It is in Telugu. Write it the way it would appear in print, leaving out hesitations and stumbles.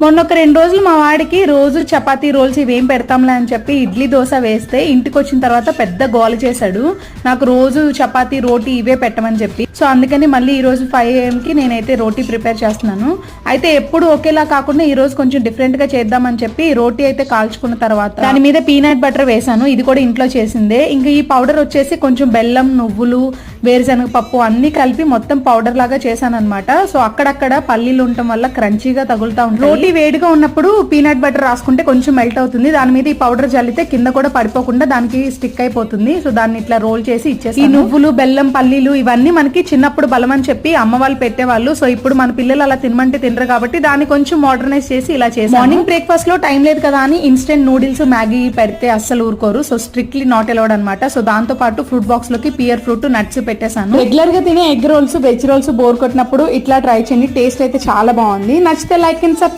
మొన్న ఒక 2 రోజులు మా వాడికి రోజు చపాతీ రోల్స్ ఇవేం పెడతాంలే అని చెప్పి ఇడ్లీ దోశ వేస్తే ఇంటికి వచ్చిన తర్వాత పెద్ద గోల చేశాడు, నాకు రోజు చపాతీ రోటీ ఇవే పెట్టమని చెప్పి. సో అందుకని మళ్ళీ ఈ రోజు 5 AM కి నేనైతే రోటీ ప్రిపేర్ చేస్తున్నాను. అయితే ఎప్పుడు ఒకేలా కాకుండా ఈ రోజు కొంచెం డిఫరెంట్ గా చేద్దామని చెప్పి రోటీ అయితే కాల్చుకున్న తర్వాత దాని మీద పీనట్ బటర్ వేసాను. ఇది కూడా ఇంట్లో చేసిందే. ఇంకా ఈ పౌడర్ వచ్చేసి కొంచెం బెల్లం, నువ్వులు, వేరుశనగ పప్పు అన్ని కలిపి మొత్తం పౌడర్ లాగా చేశాను అనమాట. సో అక్కడక్కడ పల్లీలు ఉండటం వల్ల క్రంచీగా తగులుతా ఉంటుంది. రోటీ వేడిగా ఉన్నప్పుడు పీనట్ బటర్ రాసుకుంటే కొంచెం మెల్ట్ అవుతుంది. దాని మీద ఈ పౌడర్ జల్లితే కింద కూడా పడిపోకుండా దానికి స్టిక్ అయిపోతుంది. సో దాన్ని ఇట్లా రోల్ చేసి ఇచ్చేసి, ఈ నువ్వులు, బెల్లం, పల్లీలు ఇవన్నీ మనకి చిన్నప్పుడు బలం అని చెప్పి అమ్మ వాళ్ళు పెట్టేవాళ్ళు. సో ఇప్పుడు మన పిల్లలు అలా తినమంటే తినరు కాబట్టి దాన్ని కొంచెం మోడర్నైజ్ చేసి ఇలా చేసి, మార్నింగ్ బ్రేక్ఫాస్ట్ లో టైం లేదు కదా అని ఇన్స్టెంట్ నూడిల్స్, మ్యాగీ పెడితే అస్సలు ఊరుకోరు. సో స్ట్రిక్ట్లీ నాట్ అలౌడ్ అనమాట. సో దాంతో పాటు ఫ్రూట్ బాక్స్ లోకి పియర్ ఫ్రూట్, నట్స్ పెట్టేశాను. రెగ్యులర్ గా తినే egg rolls, veg rolls bore కొట్టినప్పుడు ఇట్లా ట్రై చేయండి. టేస్ట్ అయితే చాలా బాగుంది. నచ్చితే లైక్ అండ్ సబ్స్క్రైబ్.